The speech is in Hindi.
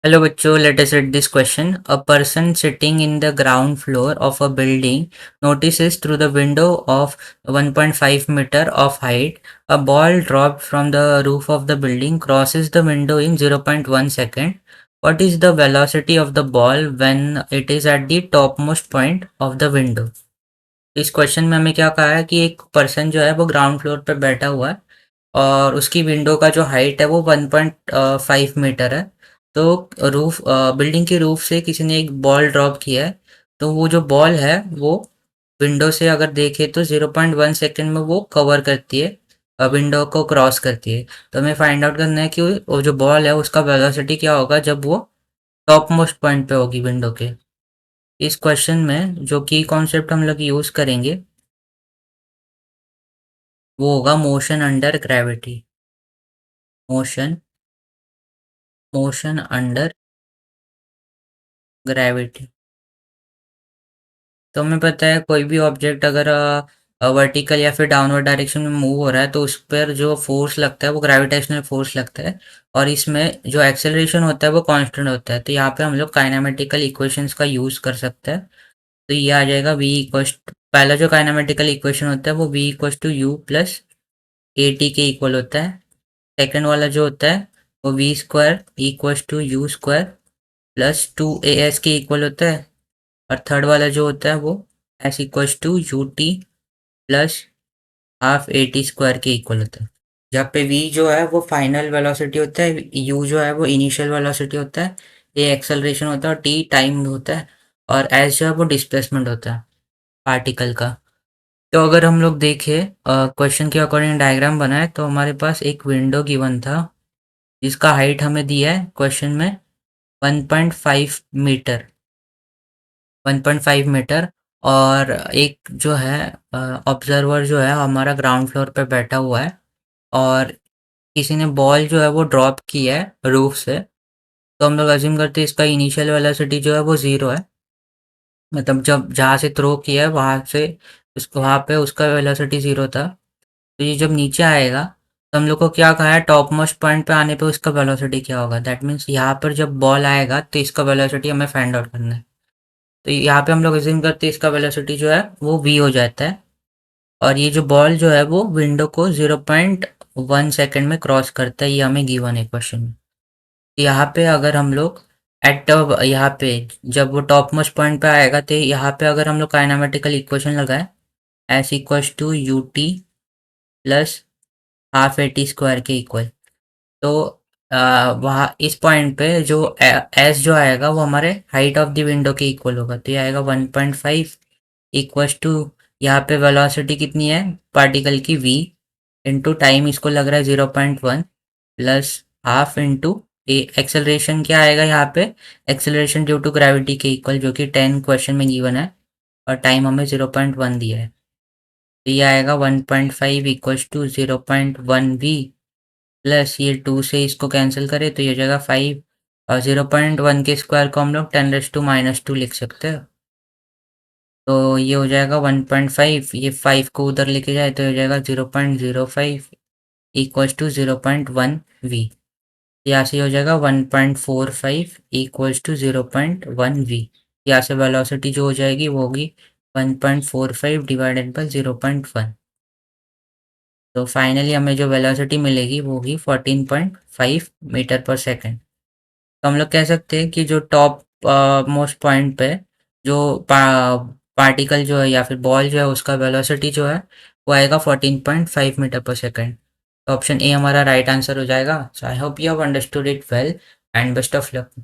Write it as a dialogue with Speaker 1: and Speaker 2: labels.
Speaker 1: Hello bachcho, let us read this question. A person sitting in the ground floor of a building notices through the window of 1.5 meter of height, a ball dropped from the roof of the building crosses the window in 0.1 second. What is the velocity of the ball when it is at the topmost point of the window? इस क्वेश्चन में हमें क्या कहा है कि एक पर्सन जो है वो ग्राउंड फ्लोर पर बैठा हुआ है और उसकी विंडो का जो हाइट है वो 1.5 मीटर है। तो रूफ बिल्डिंग की रूफ से किसी ने एक बॉल ड्रॉप किया है। तो वो जो बॉल है वो विंडो से अगर देखे तो 0.1 सेकेंड में वो कवर करती है, विंडो को क्रॉस करती है। तो हमें फाइंड आउट करना है कि वो जो बॉल है उसका वेलोसिटी क्या होगा जब वो टॉप मोस्ट पॉइंट पे होगी विंडो के। इस क्वेश्चन में जो की कॉन्सेप्ट हम लोग यूज करेंगे वो होगा motion under gravity. Motion motion under gravity. तो हमें पता है कोई भी ऑब्जेक्ट अगर वर्टिकल या फिर डाउनवर्ड डायरेक्शन में मूव हो रहा है तो उस पर जो फोर्स लगता है वो ग्रेविटेशनल फोर्स लगता है और इसमें जो एक्सेलरेशन होता है वो कांस्टेंट होता है। तो यहाँ पे हम लोग काइनेमेटिकल इक्वेशंस का यूज कर सकते हैं। तो ये आ जाएगा v इक्वस, पहला जो काइनेमेटिकल इक्वेशन होता है वो v equals to u plus a t के इक्वल होता है। सेकेंड वाला जो होता है वो v square equals to u square plus 2as के इक्वल होता है। और थर्ड वाला जो होता है वो s equals to u t plus half a t square के इक्वल होता है। जहाँ पे v जो है वो फाइनल वेलोसिटी होता है, u जो है वो इनिशियल वेलोसिटी होता है, a एक्सेलरेशन होता है और t टाइम होता है और s जो है वो डिस्प्लेसमेंट होता है पार्टिकल का। तो अगर हम लोग देखें क्वेश्चन के अकॉर्डिंग डायग्राम बनाए तो हमारे पास एक विंडो गिवन था जिसका हाइट हमें दिया है क्वेश्चन में 1.5 मीटर। 1.5 मीटर और एक जो है ऑब्जर्वर जो है हमारा ग्राउंड फ्लोर पे बैठा हुआ है और किसी ने बॉल जो है वो ड्रॉप की है रूफ से। तो हम लोग अज्यूम करते हैं इसका इनिशियल वेलोसिटी जो है वो ज़ीरो है, मतलब जब जहाँ से थ्रो किया है वहाँ से उसको वहाँ पे उसका वेलोसिटी ज़ीरो था। तो ये जब नीचे आएगा तो हम लोग को क्या कहा है टॉप मोस्ट पॉइंट पे आने पे उसका वेलोसिटी क्या होगा। दैट मीन्स यहाँ पर जब बॉल आएगा तो इसका वेलोसिटी हमें फाइंड आउट करना है। तो यहाँ पे हम लोग अज्यूम करते हैं इसका वेलोसिटी जो है वो v हो जाता है और ये जो बॉल जो है वो विंडो को 0.1 सेकेंड में क्रॉस करता है। ये हमें गिवन है क्वेश्चन में। तो यहाँ पे अगर हम लोग एट यहाँ पे जब वो टॉप मोस्ट पॉइंट पे आएगा तो यहाँ पे अगर हम लोग काइनेमेटिकल इक्वेशन लगाए s equals to u t plus half a t square के इक्वल। तो वहाँ इस पॉइंट पे जो एस जो आएगा वो हमारे हाइट ऑफ द विंडो के इक्वल होगा। तो ये आएगा 1.5 इक्वल्स टू यहाँ पे वेलोसिटी कितनी है पार्टिकल की v इंटू टाइम इसको लग रहा है 0.1 प्लस हाफ इंटू एक्सेलरेशन क्या आएगा यहाँ पे एक्सेलरेशन ड्यू टू ग्रेविटी के इक्वल जो कि 10 क्वेश्चन में गिवन है और टाइम हमें 0.1 दिया है। तो ये आएगा 1.5 इक्वल्स टू 0.1 v प्लस ये 2 से इसको कैंसिल करें तो ये हो जाएगा 5 और 0.1 के स्क्वायर को हम लोग 10⁻² लिख सकते हैं। तो ये हो जाएगा 1.5, ये 5 को उधर लेके जाए तो हो जाएगा 0.05 इक्वल्स टू 0.1 वी। यहाँ से हो जाएगा 1.45 इक्वल्स टू 0.1 वी। यहाँ से वेलोसिटी जो हो जाएगी वो होगी 1.45 डिवाइडेड बाय 0.1। तो फाइनली हमें जो वेलोसिटी मिलेगी वो होगी 14.5 मीटर पर सेकेंड। तो हम लोग कह सकते हैं कि जो टॉप मोस्ट पॉइंट पे जो पार्टिकल जो है या फिर बॉल जो है उसका वेलोसिटी जो है वो आएगा 14.5 मीटर पर सेकेंड। तो ऑप्शन ए हमारा राइट आंसर हो जाएगा। So I hope you have understood it well and best of luck.